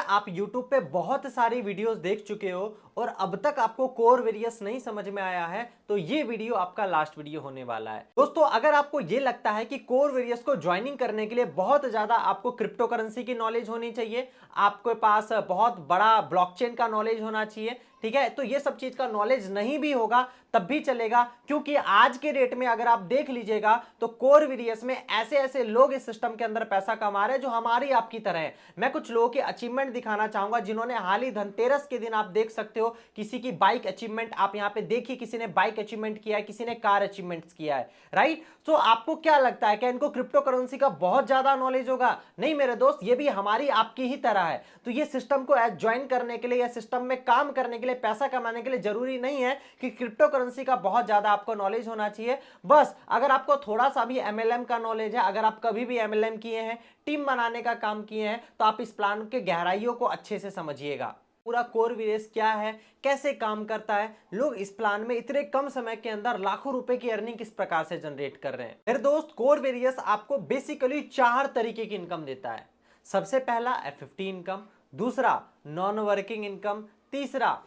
आप YouTube पे बहुत सारी वीडियोस देख चुके हो और अब तक आपको कोर वेरियस नहीं समझ में आया है तो ये वीडियो आपका लास्ट वीडियो होने वाला है। दोस्तों, अगर आपको ये लगता है कि कोर वेरियस को ज्वाइनिंग करने के लिए बहुत ज्यादा आपको क्रिप्टो करेंसी की नॉलेज होनी चाहिए, आपके पास बहुत बड़ा ब्लॉकचेन का नॉलेज होना चाहिए, ठीक है, तो ये सब चीज का नॉलेज नहीं भी होगा तब भी चलेगा, क्योंकि आज के डेट में अगर आप देख लीजिएगा तो कोर वेरियस में ऐसे ऐसे लोग इस सिस्टम के अंदर पैसा कमा रहे हैं जो हमारी आपकी तरह है। मैं कुछ लोगों के अचीवमेंट दिखाना चाहूंगा जिन्होंने हाल ही धनतेरस के दिन आप देख सकते हो किसी की बाइक अचीवमेंट आप यहां पे देखिए, किसी ने बाइक अचीवमेंट किया है, किसी ने कार अचीवमेंट किया है, राइट। तो आपको क्या लगता है कि इनको क्रिप्टो करेंसी का बहुत ज्यादा नॉलेज होगा? नहीं मेरे दोस्त, ये भी हमारी आपकी ही तरह है। तो ये सिस्टम को ज्वाइन करने के लिए या सिस्टम में काम करने के लिए, पैसा कमाने के लिए जरूरी नहीं है कि क्रिप्टो करेंसी का बहुत ज्यादा आपको नॉलेज होना चाहिए। बस अगर आपको थोड़ा सा भी एमएलएम का नॉलेज है, अगर आप कभी भी एमएलएम किए हैं, टीम बनाने का काम किए हैं, तो आप इस प्लान के गहराइयों को अच्छे से समझिएगा। पूरा कोर वेरियस क्या है, कैसे काम करता है, लोग इस प्लान में इतने कम समय के अंदर लाखों रुपए की अर्निंग किस प्रकार से जनरेट कर रहे हैं। मेरे दोस्त, कोर वेरियस आपको बेसिकली 4 तरीके की इनकम देता है। सबसे पहला F50 इनकम, दूसरा नॉन वर्किंग इनकम, तीसरा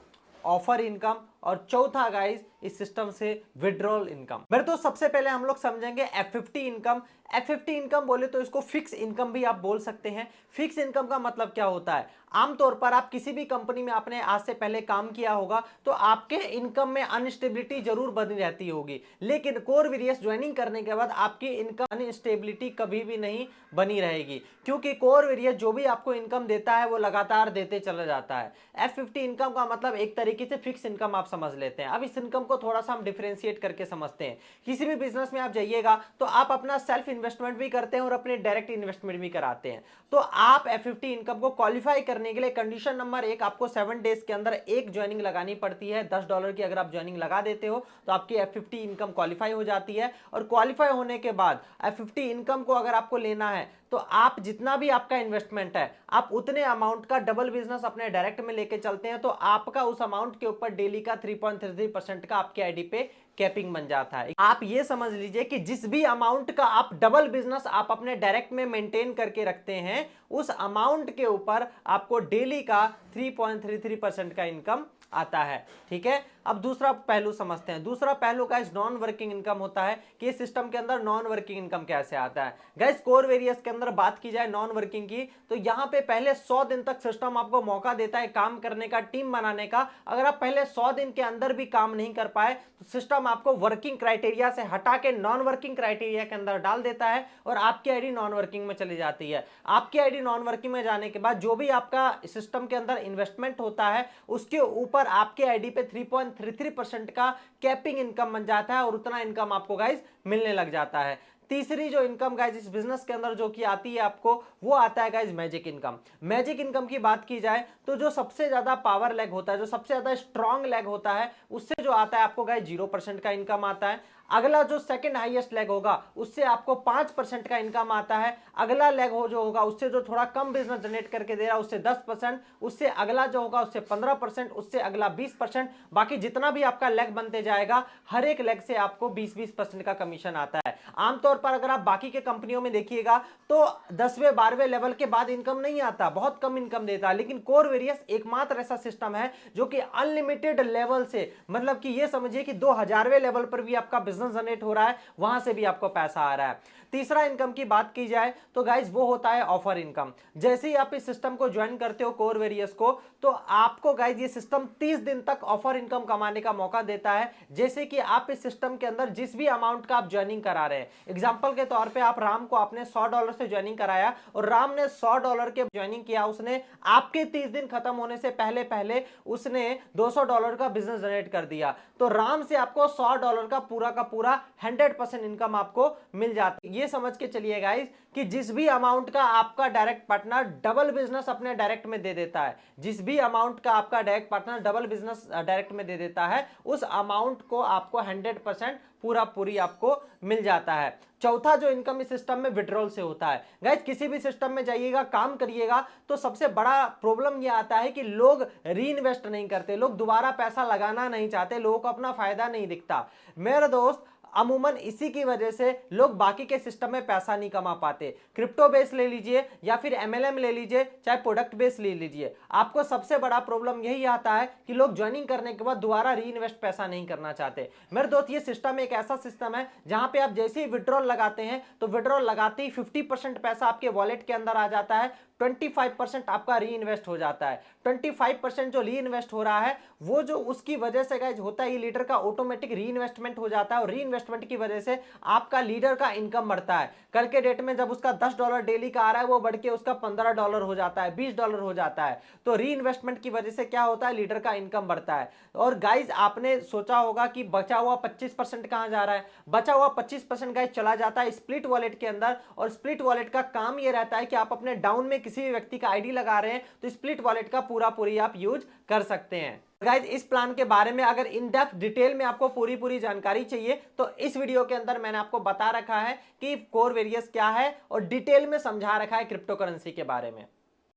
ऑफर इनकम और चौथा गाइस इस सिस्टम से विड्रॉल इनकम। मेरे तो सबसे पहले हम लोग समझेंगे F50 इनकम। F50 इनकम बोले तो इसको फिक्स इनकम भी आप बोल सकते हैं। फिक्स इनकम का मतलब क्या होता है? आमतौर पर आप किसी भी कंपनी में आपने आज से पहले काम किया होगा तो आपके इनकम में अनस्टेबिलिटी जरूर बनी रहती होगी, लेकिन कोर वेरियस ज्वाइनिंग करने के बाद आपकी इनकम अनस्टेबिलिटी कभी भी नहीं बनी रहेगी, क्योंकि कोर वेरियस जो भी आपको इनकम देता है वो लगातार देते चला जाता है। F50 इनकम का मतलब एक तरीके से फिक्स इनकम आप समझ लेते हैं। अब इस इनकम को थोड़ा सा हम डिफरेंशिएट करके समझते हैं। किसी भी बिजनेस में आप जाइएगा तो आप अपना सेल्फ इन्वेस्टमेंट भी करते हैं और अपने डायरेक्ट इन्वेस्टमेंट भी कराते हैं। तो आप F50 इनकम को क्वालिफाई करने के लिए कंडीशन नंबर 1, आपको 7 डेज के अंदर एक ज्वाइनिंग लगानी पड़ती है। $10 की अगर आप ज्वाइनिंग लगा देते हो तो आपकी F50 इनकम क्वालिफाई हो जाती है। और क्वालिफाई होने के बाद F50 इनकम को अगर आपको लेना है तो आप जितना भी आपका इन्वेस्टमेंट है आप उतने अमाउंट का डबल बिजनेस अपने डायरेक्ट में लेके चलते हैं, तो आपका उस अमाउंट के ऊपर डेली का 3.33% का आपके आईडी पे कैपिंग बन जाता है। आप ये समझ लीजिए कि जिस भी अमाउंट का आप डबल बिजनेस आप अपने डायरेक्ट में मेंटेन करके रखते हैं उस अमाउंट के ऊपर आपको डेली का 3.33% का इनकम आता है, ठीक है। अब दूसरा पहलू समझते हैं। दूसरा पहलू गाइस नॉन वर्किंग इनकम होता है कि इस सिस्टम के अंदर नॉन वर्किंग इनकम कैसे आता है। गाइस कोर वेरियस के अंदर बात की जाए नॉन वर्किंग की तो यहां पे पहले 100 दिन तक सिस्टम आपको मौका देता है काम करने का, टीम बनाने का। अगर आप पहले 100 दिन के अंदर भी काम नहीं कर पाए तो सिस्टम आपको वर्किंग क्राइटेरिया से हटा के नॉन वर्किंग क्राइटेरिया के अंदर डाल देता है और आपकी आईडी नॉन वर्किंग में चली जाती है। आपकी आईडी नॉन वर्किंग में जाने के बाद जो भी आपका सिस्टम के अंदर इन्वेस्टमेंट होता है उसके ऊपर आपके आईडी पे 3.33% का कैपिंग इनकम बन जाता है और उतना इनकम आपको गाइस मिलने लग जाता है। तीसरी जो इनकम गाइस इस बिजनेस के अंदर जो कि आती है आपको, वो आता है guys magic income. Magic income की बात की जाए तो जो सबसे ज्यादा पावर लेग होता है, जो सबसे ज्यादा स्ट्रॉन्ग लेग होता है, उससे जो आता है आपको गाइस 0% का इनकम आता है। अगला जो सेकंड हाईएस्ट लेग होगा उससे आपको 5% का इनकम आता है। अगला लेग हो जो होगा उससे जो थोड़ा कम बिजनेस जनरेट करके दे रहा है उससे 10%, उससे अगला जो होगा उससे 15%, उससे अगला 20%, बाकी जितना भी आपका लेग बनते जाएगा हर एक लेग से आपको 20-20% का कमीशन आता है। आमतौर पर अगर आप बाकी के कंपनियों में देखिएगा तो 10वें 12वें लेवल के बाद इनकम नहीं आता, बहुत कम इनकम देता है। लेकिन कोर वेरियस एकमात्र ऐसा सिस्टम है जो कि अनलिमिटेड लेवल से, मतलब कि ये समझिए कि 2000वें लेवल पर भी आपका बिजनेस जनरेट हो रहा है, वहां से भी आपको पैसा आ रहा है। तीसरा इनकम की बात की जाए तो गाइस वो होता है ऑफर इनकम। जैसे ही आप इस सिस्टम को ज्वाइन करते हो कोर वेरियस को, तो आपको गाइस ये सिस्टम 30 दिन तक ऑफर इनकम कमाने का मौका देता है। जैसे कि आप इस सिस्टम के अंदर जिस भी अमाउंट का आप ज्वाइनिंग करा रहे हैं, एग्जांपल के तौर पे आप राम को आपने $100 से ज्वाइनिंग कराया और राम ने $100 के ज्वाइनिंग किया, उसने आपके 30 दिन खत्म होने से पहले पहले उसने $200 का बिजनेस जनरेट कर दिया, तो राम से आपको $100 का पूरा 100% इनकम आपको मिल जाता है। ये समझ के चलिए गाइस कि जिस भी अमाउंट का आपका डायरेक्ट पार्टनर डबल बिजनेस अपने डायरेक्ट में दे देता है, जिस भी अमाउंट का आपका direct partner double business direct में दे देता है, उस अमाउंट को आपको 100% पूरी आपको मिल जाता है। चौथा जो इनकम इस सिस्टम में विड्रॉल से होता है। गाइस किसी भी सिस्टम में जाइएगा, काम करिएगा, तो सबसे बड़ा प्रॉब्लम यह आता है कि लोग री इन्वेस्ट नहीं करते, लोग दोबारा पैसा लगाना नहीं चाहते, लोगों को अपना फायदा नहीं दिखता। मेरे दोस्त अमूमन इसी की वजह से लोग बाकी के सिस्टम में पैसा नहीं कमा पाते। क्रिप्टो बेस ले लीजिए या फिर एमएलएम ले लीजिए, चाहे प्रोडक्ट बेस ले लीजिए, आपको सबसे बड़ा प्रॉब्लम यही आता है कि लोग ज्वाइनिंग करने के बाद दोबारा री इन्वेस्ट पैसा नहीं करना चाहते। मेरे दोस्त, ये सिस्टम एक ऐसा सिस्टम है जहां पे आप जैसे ही विड्रॉल लगाते हैं तो विड्रॉल लगाते ही 50% पैसा आपके वॉलेट के अंदर आ जाता है, 25% आपका री इन्वेस्ट हो जाता है। 25% जो री इन्वेस्ट हो रहा है वो जो उसकी वजह से गाइस होता है, ये लीडर का ऑटोमेटिक री इन्वेस्टमेंट हो जाता है और री इन्वेस्टमेंट की वजह से आपका लीडर का इनकम बढ़ता है। कल के डेट में जब उसका $10 डेली का आ रहा है वो बढ़ के उसका $15 हो जाता है, $20 हो जाता है। तो री इन्वेस्टमेंट की वजह से क्या होता है, लीडर का इनकम बढ़ता है। और गाइज आपने सोचा होगा कि बचा हुआ 25% कहां जा रहा है। बचा हुआ 25% गाइज चला जाता है स्प्लिट वॉलेट के अंदर। और स्प्लिट वॉलेट का काम ये रहता है कि आप अपने डाउन में किसी भी व्यक्ति का आईडी लगा रहे हैं तो स्प्लिट वॉलेट का पूरी आप यूज कर सकते हैं। गाइज इस प्लान के बारे में अगर इन डेप्थ डिटेल में आपको पूरी जानकारी चाहिए तो इस वीडियो के अंदर मैंने आपको बता रखा है कि कोर वेरियस क्या है और डिटेल में समझा रखा है क्रिप्टो करेंसी के बारे में।